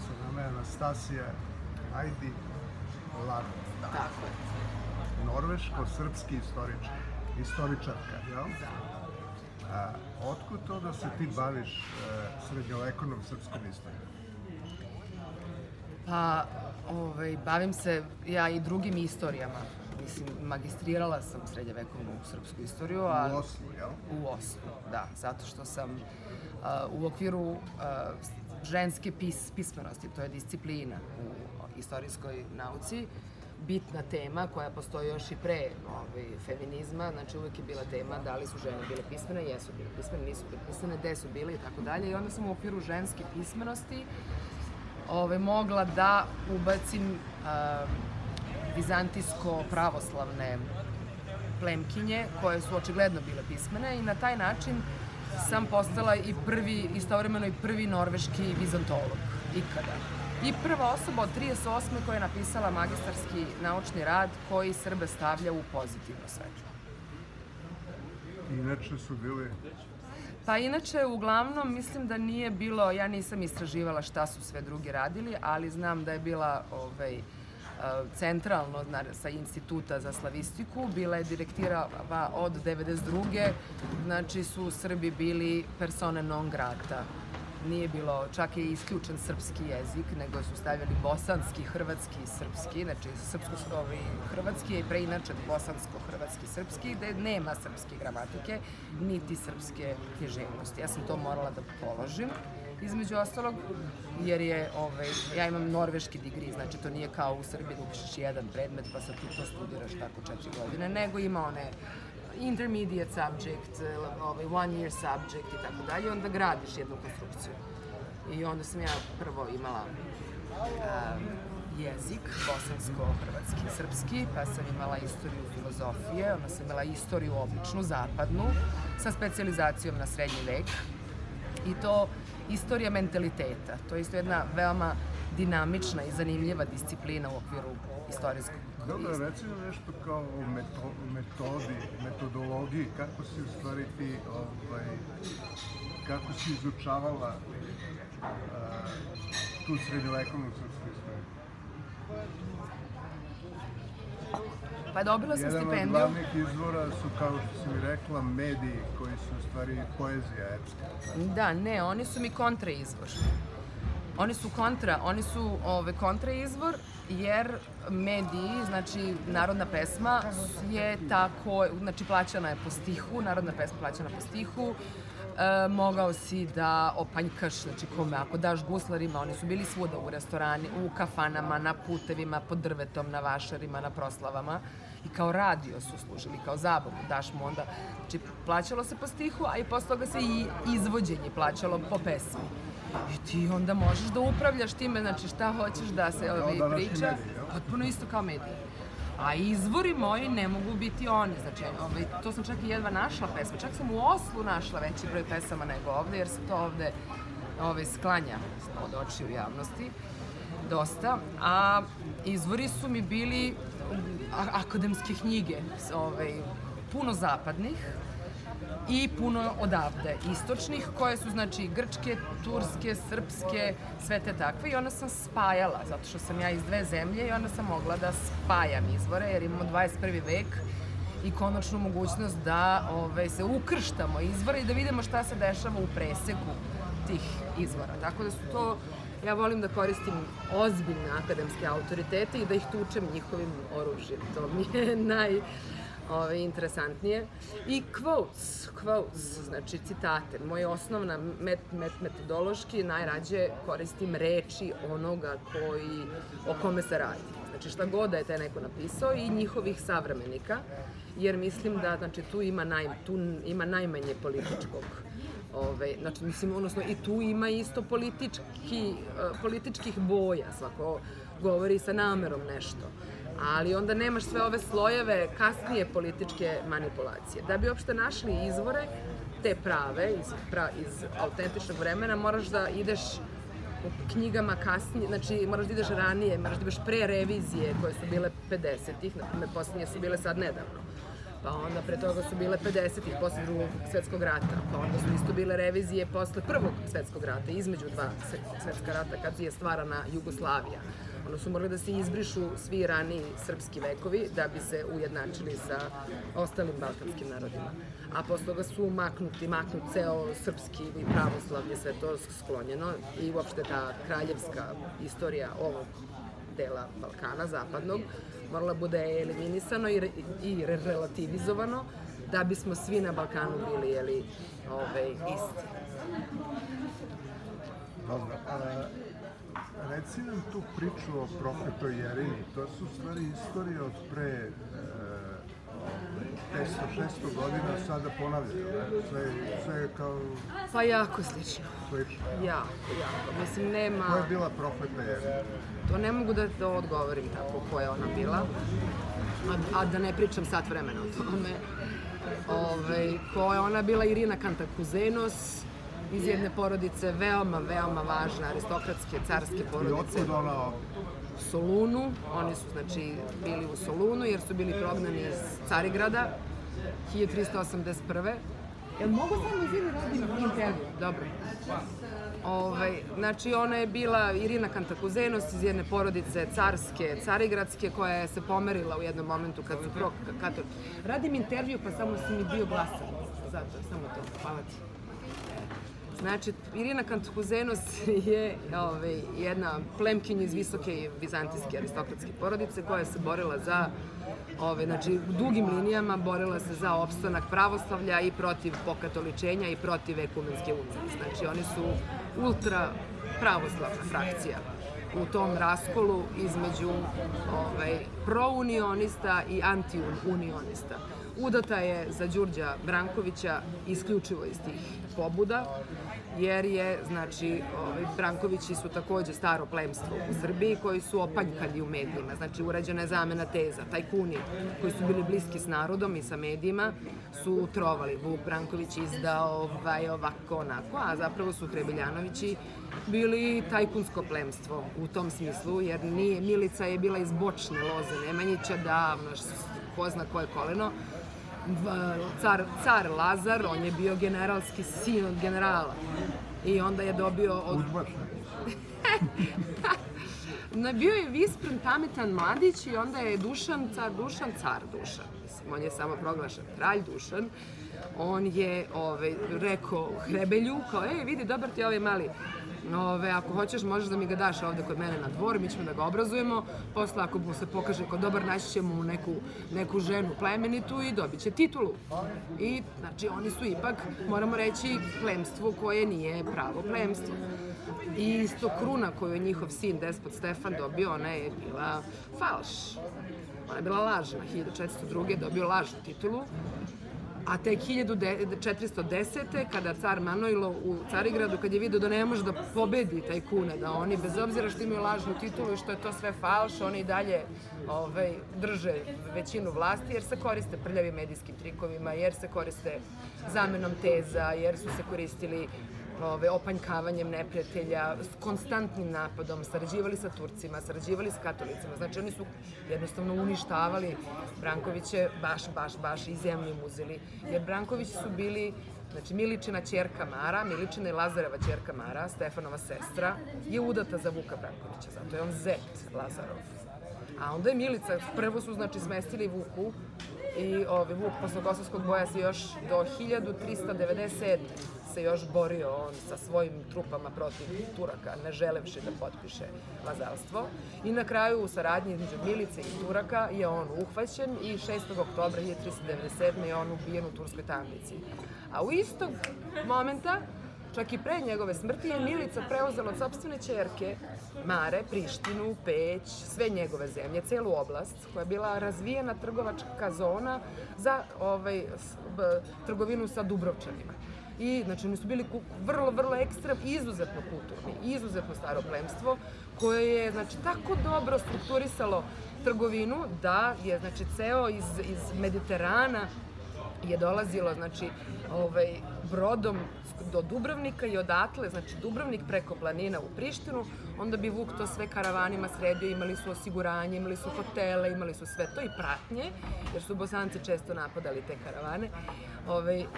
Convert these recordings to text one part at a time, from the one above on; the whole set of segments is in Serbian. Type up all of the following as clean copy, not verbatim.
se zove Anastasija Ajdi Lavrić. Tako je. Norveško-srpski istoričarka, jel? Otkud to da se ti baviš srednjovekovnom srpskom istorijom? Pa, bavim se ja i drugim istorijama. Mislim, magistrirala sam srednjovekovnu srpsku istoriju. U Oslu, jel? U Oslu, da. Zato što sam u okviru ženske pismenosti, to je disciplina u istorijskoj nauci, bitna tema koja postoji još i pre feminizma, znači uvek je bila tema da li su žene bile pismene, jesu bile pismene, nisu bile pismene, gde su bile i tako dalje. I onda sam u okviru ženske pismenosti mogla da ubacim vizantijsko-pravoslavne plemkinje koje su očigledno bile pismene i na taj način sam postala i istovremeno i prvi norveški vizantolog ikada. I prva osoba od 38. koja je napisala magistarski naučni rad koji Srbe stavlja u pozitivno svetlo. Inače su bili... Pa inače, uglavnom, mislim da nije bilo, ja nisam istraživala šta su sve drugi radili, ali znam da je bila centralno sa Instituta za slavistiku, bila je direktirava od 92. Znači su Srbi bili persone non grata. Nije bilo, čak je isključen srpski jezik, nego su stavljali bosanski, hrvatski i srpski, znači hrvatski je preinačen bosansko-hrvatski srpski, gde nema srpske gramatike, niti srpske književnosti. Ja sam to morala da položim, između ostalog, jer ja imam norveški digri, znači to nije kao u Srbiji da upišeš jedan predmet pa sad ti to studiraš tako 4 godine, nego ima one intermediate subject, 1 year subject i tako dalje, onda gradiš jednu konstrukciju. I onda sam ja prvo imala jezik, bosansko-hrvatski, srpski, pa sam imala istoriju filozofije, onda sam imala istoriju običnu, zapadnu, sa specijalizacijom na srednji vek. I to istorija mentaliteta. To je isto jedna veoma dinamična i zanimljiva disciplina u okviru istorijskog. Dobro, recimo nešto kao o metodologiji, kako si u stvari ti, kako si izučavala tu srednjovekovnu srpsku istoriju? Pa dobila sam stipendiju. Jedan od glavnih izvora su, kao što si mi rekla, mediji koji su u stvari poezija epska. Da, ne, oni su mi kontraizvor. Oni su kontraizvor jer mediji, znači narodna pesma je tako, znači plaćana je po stihu, narodna pesma plaćana po stihu, mogao si da opanjkaš, znači kome, ako daš guslarima, oni su bili svuda u restorani, u kafanama, na putevima, pod drvetom, na vašarima, na proslavama i kao radio su služili, kao zabavu, daš mu onda, znači plaćalo se po stihu, a i posle toga se i izvođenje plaćalo po pesmi. I ti onda možeš da upravljaš time, znači šta hoćeš da se priča, potpuno isto kao mediji. A izvori moji ne mogu biti oni, znači to sam čak i jedva našla pesme, čak sam u Oslu našla veći broj pesama nego ovde, jer se to ovde sklanja od očiju javnosti, dosta, a izvori su mi bili akademske knjige, puno zapadnih i puno odavde, istočnih, koje su, znači, grčke, turske, srpske, sve te takve i onda sam spajala, zato što sam ja iz dve zemlje i onda sam mogla da spajam izvore, jer imamo 21. vek i konačnu mogućnost da se ukrštamo izvore i da vidimo šta se dešava u preseku tih izvora. Tako da su to, ja volim da koristim ozbiljne akademske autoritete i da ih tučem njihovim oružjem. To mi je interesantnije. I quotes, znači citate. Moja osnovna metodološki najrađe koristim reči onoga o kome se radi. Znači šta god da je taj neko napisao i njihovih savremenika, jer mislim da tu ima najmanje političkog. Znači, mislim, odnosno i tu ima isto političkih boja, svako govori sa namerom nešto. Ali onda nemaš sve ove slojeve kasnije političke manipulacije. Da bi uopšte našli izvore, te prave, iz autentičnog vremena, moraš da ideš u knjigama kasnije, znači moraš da ideš ranije, moraš da ideš pre revizije koje su bile 50-ih, poslednje su bile sad nedavno. pa onda pre toga su bile 50-ih posle Drugog svetskog rata, pa onda su isto bile revizije posle Prvog svetskog rata, između dva svetska rata, kad je stvarana Jugoslavija. Ono su morali da se izbrišu svi raniji srpski vekovi da bi se ujednačili sa ostalim balkanskim narodima. A posle toga su maknut ceo srpski i pravoslavlje, sve to sklonjeno i uopšte ta kraljevska istorija ovog dela Balkana, zapadnog, morala bude eliminisano i relativizovano da bismo svi na Balkanu bili isti. Dobro. Reci nam tu priču o Profetoj Jerini. To su stvari istorije od pre 500-600 godina, sada ponavljaju. Sve je kao... Pa jako slično. Slično. Jako. Mislim, nema... Ko je bila Profeta Jerina? To ne mogu da odgovorim tako ko je ona bila, a da ne pričam sat vremena o tome. Ko je ona bila? Irina Kantakuzenos, iz jedne porodice veoma važne, aristokratske, carske porodice. I otkud ona? Solunu, oni su znači bili u Solunu jer su bili prognani iz Carigrada 1381. Jel mogu samo izvini radim intervju? Dobro. Znači ona je bila Irina Kantakuzenos iz jedne porodice carske, carigradske, koja je se pomerila u jednom momentu kad su radim intervju pa samo si mi bio glasan. Zato, samo to. Hvala ti. Znači, Irina Kantakuzenos je jedna plemkinja iz visoke vizantijske aristokratske porodice koja se borila za, znači u dugim linijama borila se za opstanak pravoslavlja i protiv pokatoličenja i protiv ekumenske unije. Znači, oni su ultra pravoslavna frakcija u tom raskolu između prounionista i antiunionista. Udata je za Đurđa Brankovića isključivo iz tih pobuda, jer je, znači, Brankovići su takođe staro plemstvo u Srbiji koji su opanjkali u medijima. Znači, urađena je zamena teza. Tajkuni koji su bili bliski s narodom i sa medijima su trovali. Vuk Branković izdao ovako, onako, a zapravo su Hrebeljanovići bili tajkunsko plemstvo u tom smislu, jer Milica je bila iz bočne loze Nemanjića davno, ko zna koje koleno. Car Lazar, on je bio generalski sin od generala i onda je dobio... Bio je vispren, pametan mladić i onda je car Dušan. Mislim, on je samo proglašen kralj Dušan. On je rekao Hrebelju, kao, vidi, dobar ti ovaj mali, ako hoćeš možeš da mi ga daš ovde kod mene na dvor, mi ćemo da ga obrazujemo, posle ako mu se pokaže kao dobar naći ćemo mu neku ženu plemenitu i dobit će titulu. I znači oni su ipak, moramo reći, plemstvo koje nije pravo plemstvo. I isto kruna koju je njihov sin Despot Stefan dobio, ona je bila falš. Ona je bila lažna. 1402. dobio lažnu titulu. A tek 1410. kada car Manojlo u Carigradu, kad je vidio da ne može da pobedi tajkune, da oni, bez obzira što imaju lažnu titulu i što je to sve falš, oni i dalje drže većinu vlasti, jer se koriste prljavim medijskim trikovima, jer se koriste zamenom teza, jer su se koristili opanjkavanjem neprijatelja, s konstantnim napadom, sarađivali sa Turcima, sarađivali s katolicima. Znači, oni su jednostavno uništavali Brankoviće baš i zemlju im uzeli. Jer Brankovići su bili, znači, Miličina ćerka Mara, Miličina i Lazareva ćerka Mara, Stefanova sestra, je udata za Vuka Brankovića, zato je on zet Lazarov. A onda je Milica, prvo su, znači, smestili Vuku i Vuk posle Kosovskog boja se još do 1397. se još borio on sa svojim trupama protiv Turaka, ne želevši da potpiše vazalstvo. I na kraju u saradnji između Milice i Turaka je on uhvaćen i 6. oktobra 1397. je on ubijen u turskoj tamnici. A u istog momenta, čak i pre njegove smrti, je Milica preuzela od sopstvene ćerke Mare, Prištinu, Peć, sve njegove zemlje, celu oblast, koja je bila razvijena trgovačka zona za trgovinu sa Dubrovčanima. I, znači, oni su bili vrlo ekstrem, izuzetno kulturni, izuzetno staro plemstvo, koje je, znači, tako dobro strukturisalo trgovinu da je, znači, ceo iz Mediterana je dolazilo, znači, brodom do Dubrovnika i odatle, znači Dubrovnik preko planina u Prištinu, onda bi Vuk to sve karavanima sredio, imali su osiguranje, imali su hotele, imali su sve to i pratnje, jer su Bosanci često napadali te karavane.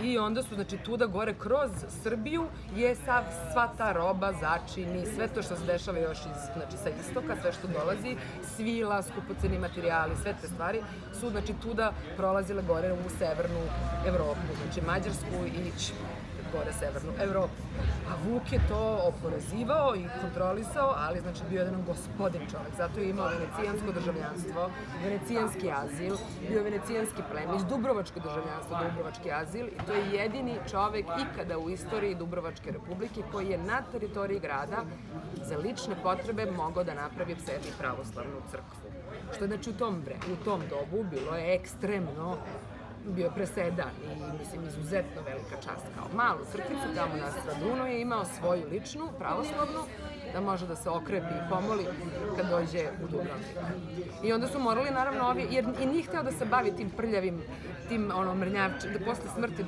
I onda su, znači, tuda gore kroz Srbiju je sva ta roba, začini, sve to što se dešava još sa istoka, sve što dolazi, svila, skupoceni materijali, sve te stvari su, znači, tuda prolazile gore u severnu Evropu, znači Mađarsku i gore severnu Evropu. A Vuk je to oporezivao i kontrolisao, ali znači bio jedan gospodin čovek. Zato je imao venecijansko državljanstvo, venecijanski azil, bio venecijanski plemić, dubrovačko državljanstvo, dubrovački azil i to je jedini čovek ikada u istoriji Dubrovačke republike koji je na teritoriji grada za lične potrebe mogao da napravi sebi pravoslavnu crkvu. Što je znači u tom dobu bilo je ekstremno, bio je presedan i, mislim, izuzetno velika čast. Kao malu crkvicu tamo na Stradunu je imao svoju ličnu, pravoslavnu, da može da se okrepi i pomoli kad dođe u Dubrovnik. I onda su morali, naravno, ovi, jer i nije hteo da se bavi tim prljavim, tim mrnjavčem, da posle smrti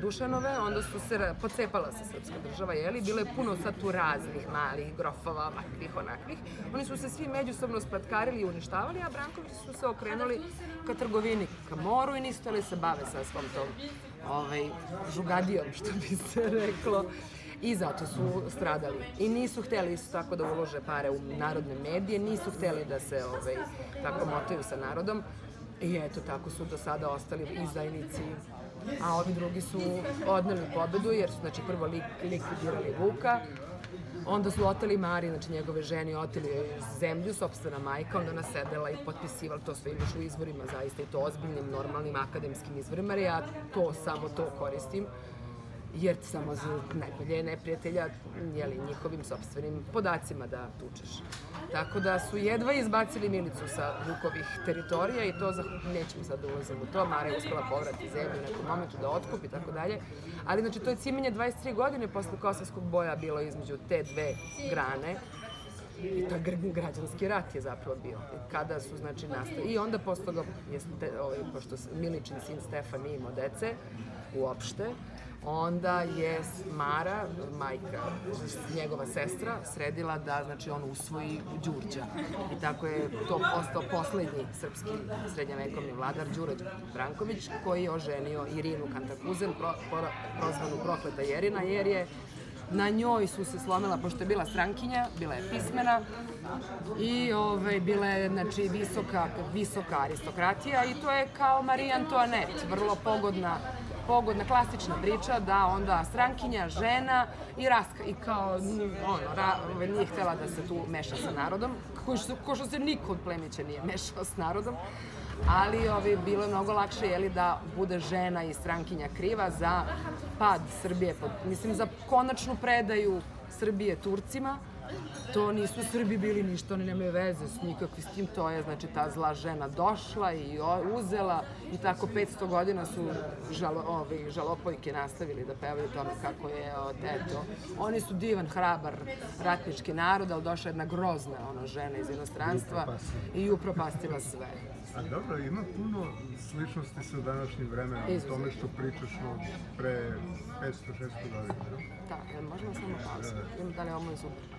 Dušanove, onda su se pocepala se srpska država, jeli, bilo je puno sad tu raznih malih grofova, ovakvih, onakvih. Oni su se svi međusobno splatkarili i uništavali, a Brankovići su se okrenuli ka trgovini, ka moru i nisu hteli se bave sa svom tom žugadijom, što bi se reklo. I zato su stradali. I nisu hteli isto tako da ulože pare u narodne medije, nisu hteli da se tako motaju sa narodom. I eto, tako su do sada ostali izdajnici. A ovi drugi su odneli pobedu, jer su, znači, prvo likvidirali Vuka, onda su oteli Mari, znači njegove ženi, oteli zemlju, sopstvena majka, onda ona sedela i potpisivala, to sve imaš u izvorima, zaista, i to ozbiljnim, normalnim, akademskim izvorima, jer ja samo to koristim, jer samo za najbolje neprijatelja, njihovim sopstvenim podacima da tučeš. Tako da su jedva izbacili milicu sa Vukovih teritorija i to, nećemo sad da ulazim u to, Mara je uspela povrati zemlju u nekom momentu da otkupi i tako dalje. Ali, znači, to je cimenje 23 godine posle Kosovskog boja bilo između te dve grane. I to građanski rat je zapravo bio. Kada su, znači, nastali. I onda posle toga, pošto Miličin sin Stefan nije imao dece, uopšte, onda je Mara, majka, njegova sestra, sredila da, znači, on usvoji Đurđa. I tako je to postao poslednji srpski srednjevekovni vladar, Đuro Branković, koji je oženio Irinu Kantakuzen, prozvanu Prokleta Jerina, jer je na njoj su se slomila, pošto je bila strankinja, bila je pismena i bila je, znači, visoka aristokratija i to je kao Marija Antoanet, vrlo pogodna klasična priča da onda strankinja, žena i kao nije htjela da se tu meša sa narodom, ko što se niko od plemića nije mešao s narodom, ali bilo je mnogo lakše da bude žena i strankinja kriva za pad Srbije, mislim za konačnu predaju Srbije Turcima. To nisu Srbi bili ništa, oni nemaju veze s nikakvi s tim, to je, znači, ta zla žena došla i uzela i tako 500 godina su žalopojke nastavili da pevaju tome kako je, eto, oni su divan, hrabar, ratnički narod, ali došla jedna grozna žena iz inostranstva i upropastila sve. A dobro, ima puno sličnosti sa današnjim vremenom, o tome što pričaš od pre 500-600 godina. Da, možemo samo pauzu. Da li ovo je super?